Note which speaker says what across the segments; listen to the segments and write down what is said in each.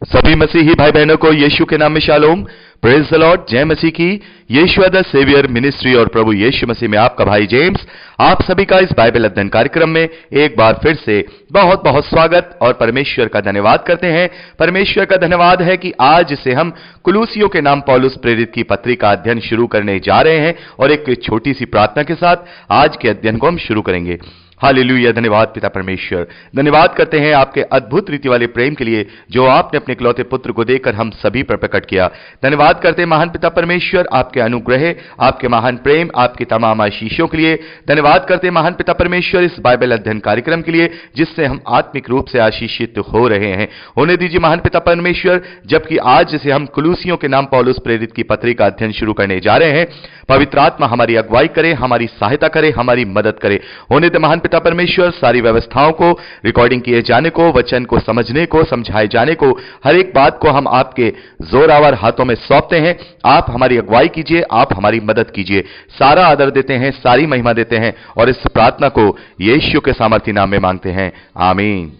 Speaker 1: सभी मसीही भाई बहनों को यीशु के नाम में शालोम, प्रेज द लॉर्ड, जय मसीह की। यीशु द सेवियर मिनिस्ट्री और प्रभु यीशु मसीह में आपका भाई जेम्स आप सभी का इस बाइबल अध्ययन कार्यक्रम में एक बार फिर से बहुत बहुत स्वागत और परमेश्वर का धन्यवाद करते हैं। परमेश्वर का धन्यवाद है कि आज से हम कुलूसियों के नाम पौलुस प्रेरित की पत्री का अध्ययन शुरू करने जा रहे हैं और एक छोटी सी प्रार्थना के साथ आज के अध्ययन को हम शुरू करेंगे। हालेलुया, धन्यवाद पिता परमेश्वर, धन्यवाद करते हैं आपके अद्भुत रीति वाले प्रेम के लिए जो आपने अपने इकलौते पुत्र को देकर हम सभी पर प्रकट किया। धन्यवाद करते हैं महान पिता परमेश्वर आपके अनुग्रह, आपके महान प्रेम, आपकी तमाम आशीषों के लिए। धन्यवाद करते हैं महान पिता परमेश्वर इस बाइबल अध्ययन कार्यक्रम के लिए जिससे हम आत्मिक रूप से आशीषित हो रहे हैं। होने दीजिए महान पिता परमेश्वर, जबकि आज से हम कुलूसियों के नाम पौलुस प्रेरित की पत्री का अध्ययन शुरू करने जा रहे हैं। पवित्र आत्मा हमारी अगुवाई करे, हमारी सहायता करे, हमारी मदद करे। होने दे महान पिता परमेश्वर सारी व्यवस्थाओं को, रिकॉर्डिंग किए जाने को, वचन को समझने को, समझाए जाने को, हर एक बात को हम आपके जोरावर हाथों में सौंपते हैं। आप हमारी अगुवाई कीजिए, आप हमारी मदद कीजिए। सारा आदर देते हैं, सारी महिमा देते हैं और इस प्रार्थना को यीशु के सामर्थी नाम में मांगते हैं, आमीन।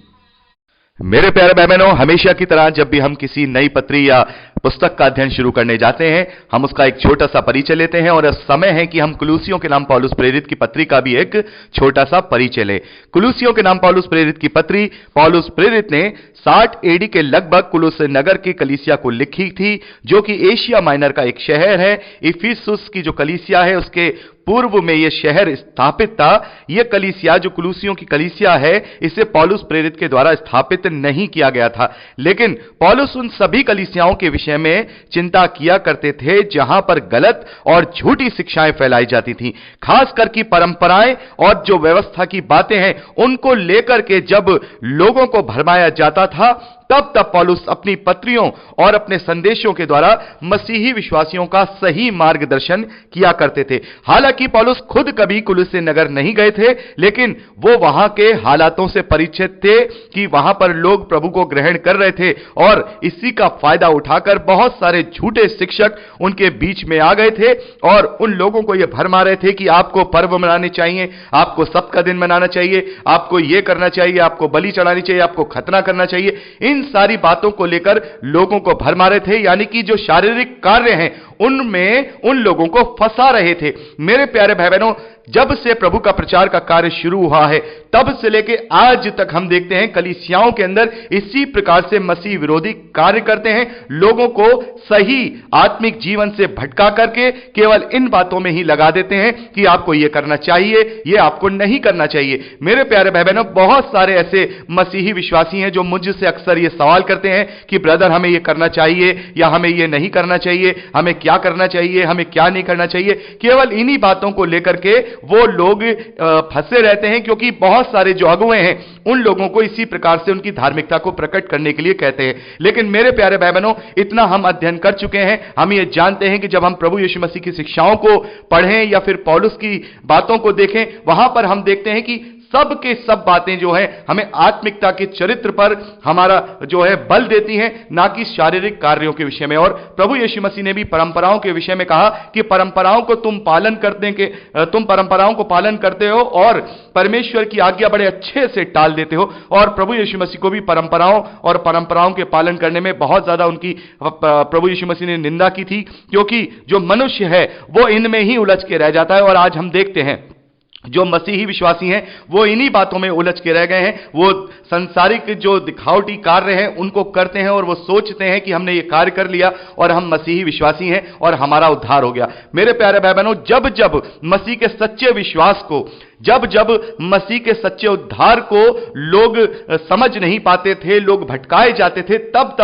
Speaker 1: मेरे प्यारे भाई बहनों, हमेशा की तरह जब भी हम किसी नई पत्री या पुस्तक का अध्ययन शुरू करने जाते हैं हम उसका एक छोटा सा परिचय लेते हैं और अब समय है कि हम कुलूसियों के नाम पौलुस प्रेरित की पत्री का भी एक छोटा सा परिचय लें। कुलूसियों के नाम पौलुस प्रेरित की पत्री पौलुस प्रेरित ने 60 एडी के लगभग कुलुस नगर की कलीसिया को लिखी थी जो कि एशिया माइनर का एक शहर है। इफिसुस की जो कलीसिया है उसके पूर्व में यह शहर स्थापित था। यह कलीसिया जो कुलूसियों की कलीसिया है इसे पौलुस प्रेरित के द्वारा स्थापित नहीं किया गया था, लेकिन पौलुस उन सभी कलीसियाओं के विषय में चिंता किया करते थे जहां पर गलत और झूठी शिक्षाएं फैलाई जाती थी। खासकर की परंपराएं और जो व्यवस्था की बातें हैं उनको लेकर के जब लोगों को भरमाया जाता था तब पौलुस अपनी पत्रियों और अपने संदेशों के द्वारा मसीही विश्वासियों का सही मार्गदर्शन किया करते थे। हालांकि पौलुस खुद कभी कुलुस्से नगर नहीं गए थे, लेकिन वो वहां के हालातों से परिचित थे कि वहां पर लोग प्रभु को ग्रहण कर रहे थे और इसी का फायदा उठाकर बहुत सारे झूठे शिक्षक उनके बीच में आ गए थे और उन लोगों को यह भरमा रहे थे कि आपको पर्व मनाने चाहिए, आपको सप्ताह दिन मनाना चाहिए, आपको यह करना चाहिए, आपको बलि चढ़ानी चाहिए, आपको खतना करना चाहिए। इन सारी बातों को लेकर लोगों को भरमा रहे थे, यानी कि जो शारीरिक कार्य हैं उनमें उन लोगों को फंसा रहे थे। मेरे प्यारे भाई बहनों, जब से प्रभु का प्रचार का कार्य शुरू हुआ है तब से लेकर आज तक हम देखते हैं कलीसियाओं के अंदर इसी प्रकार से मसीह विरोधी कार्य करते हैं, लोगों को सही आत्मिक जीवन से भटका करके केवल इन बातों में ही लगा देते हैं कि आपको यह करना चाहिए, यह आपको नहीं करना चाहिए। मेरे प्यारे भाई बहनों, बहुत सारे ऐसे मसीही विश्वासी हैं जो मुझसे अक्सर यह सवाल करते हैं कि ब्रदर हमें यह करना चाहिए या हमें यह नहीं करना चाहिए, हमें क्या करना चाहिए, हमें क्या नहीं करना चाहिए। केवल इन्हीं बातों को लेकर के वो लोग फंसे रहते हैं क्योंकि बहुत सारे जो अगुए हैं उन लोगों को इसी प्रकार से उनकी धार्मिकता को प्रकट करने के लिए कहते हैं। लेकिन मेरे प्यारे भाई बहनों, इतना हम अध्ययन कर चुके हैं, हम ये जानते हैं कि जब हम प्रभु यीशु मसीह की शिक्षाओं को पढ़ें या फिर पौलुस की बातों को देखें, वहां पर हम देखते हैं कि सब के सब बातें जो है हमें आत्मिकता के चरित्र पर हमारा जो है बल देती हैं, ना कि शारीरिक कार्यों के विषय में। और प्रभु यीशु मसीह ने भी परंपराओं के विषय में कहा कि परंपराओं को तुम परंपराओं को पालन करते हो और परमेश्वर की आज्ञा बड़े अच्छे से टाल देते हो। और प्रभु यीशु मसीह को भी परंपराओं के पालन करने में बहुत ज्यादा उनकी प्रभु यीशु मसीह ने निंदा की थी, क्योंकि जो मनुष्य है वो इनमें ही उलझ के रह जाता है। और आज हम देखते हैं जो मसीही विश्वासी हैं वो इन्हीं बातों में उलझ के रह गए हैं। वो संसारिक जो दिखावटी कार्य हैं उनको करते हैं और वो सोचते हैं कि हमने ये कार्य कर लिया और हम मसीही विश्वासी हैं और हमारा उद्धार हो गया। मेरे प्यारे भाई बहनों, जब जब मसीह के सच्चे विश्वास को, जब मसीह के सच्चे उद्धार को लोग समझ नहीं पाते थे, लोग भटकाए जाते थे, तब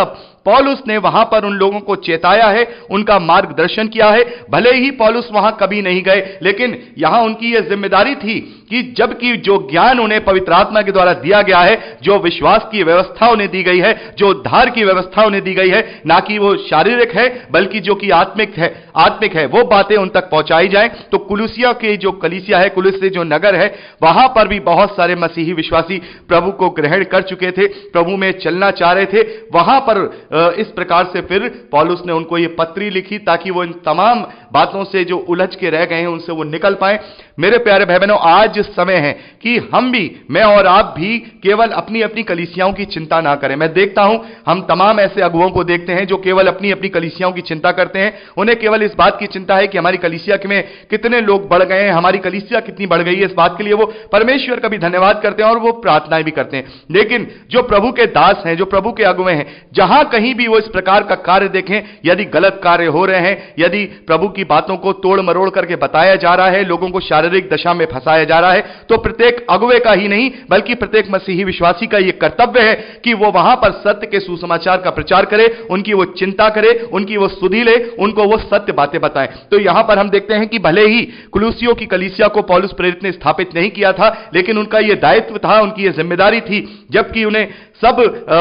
Speaker 1: पौलुस ने वहां पर उन लोगों को चेताया है, उनका मार्गदर्शन किया है। भले ही पौलुस वहां कभी नहीं गए, लेकिन यहां उनकी यह जिम्मेदारी थी कि जबकि जो ज्ञान उन्हें पवित्र आत्मा के द्वारा दिया गया है, जो विश्वास की व्यवस्था उन्हें दी गई है, जो उद्धार की व्यवस्था उन्हें दी गई है, ना कि वो शारीरिक है बल्कि जो कि आत्मिक है, वो बातें उन तक पहुंचाई जाए। तो कुलुसिया की जो कलीसिया है, कुलुस्से जो नगर है, वहां पर भी बहुत सारे मसीही विश्वासी प्रभु को ग्रहण कर चुके थे, प्रभु में चलना चाह रहे थे। वहां पर इस प्रकार से फिर पौलुस ने उनको ये पत्री लिखी ताकि वो इन तमाम बातों से जो उलझ के रह गए हैं उनसे वो निकल पाए। मेरे प्यारे भाई बहनों, आज आज समय है कि हम भी, मैं और आप भी केवल अपनी अपनी कलीसियाओं की चिंता ना करें। मैं देखता हूं, हम तमाम ऐसे अगुओं को देखते हैं जो केवल अपनी अपनी कलीसियाओं की चिंता करते हैं। उन्हें केवल इस बात की चिंता है कि हमारी कलीसिया में कितने लोग बढ़ गए हैं, हमारी कलीसिया कितनी बढ़ गई है। इस बात के लिए वो परमेश्वर का भी धन्यवाद करते हैं और वो प्रार्थनाएं भी करते हैं। लेकिन जो प्रभु के दास हैं, जो प्रभु के अगुए हैं, जहां कहीं भी वो इस प्रकार का कार्य देखें, यदि गलत कार्य हो रहे हैं, यदि प्रभु की बातों को तोड़ मरोड़ करके बताया जा रहा है, लोगों को शारीरिक दशा में फंसाया जा रहा है, तो प्रत्येक अगुए का ही नहीं बल्कि प्रत्येक मसीही विश्वासी का यह कर्तव्य है कि वो वहां पर सत्य के सुसमाचार का प्रचार करे, उनकी वो चिंता करे, उनकी वो सुधि ले, उनको वो सत्य बातें बताएं। तो यहां पर हम देखते हैं कि भले ही कुलुसियों की कलीसिया को पौलुस प्रेरित ने स्थापित नहीं किया था, लेकिन उनका यह दायित्व था, उनकी यह जिम्मेदारी थी, जबकि उन्हें सब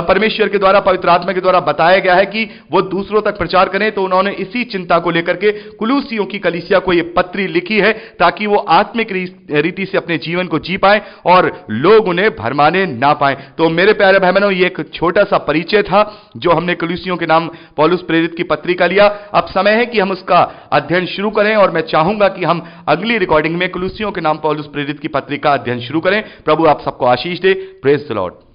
Speaker 1: परमेश्वर के द्वारा, पवित्र आत्मा के द्वारा बताया गया है कि वो दूसरों तक प्रचार करें। तो उन्होंने इसी चिंता को लेकर के कुलुसियों की कलीसिया को यह पत्री लिखी है ताकि वो आत्मिक रीति से अपने जीवन को जी पाए और लोग उन्हें भरमाने ना पाए। तो मेरे प्यारे भाई बहनों, ये एक छोटा सा परिचय था जो हमने कुलुसियों के नाम पौलुस प्रेरित की पत्री का लिया। अब समय है कि हम उसका अध्ययन शुरू करें और मैं चाहूंगा कि हम अगली रिकॉर्डिंग में कुलुसियों के नाम पौलुस प्रेरित की पत्री का अध्ययन शुरू करें। प्रभु आप सबको आशीष दे। Praise the Lord.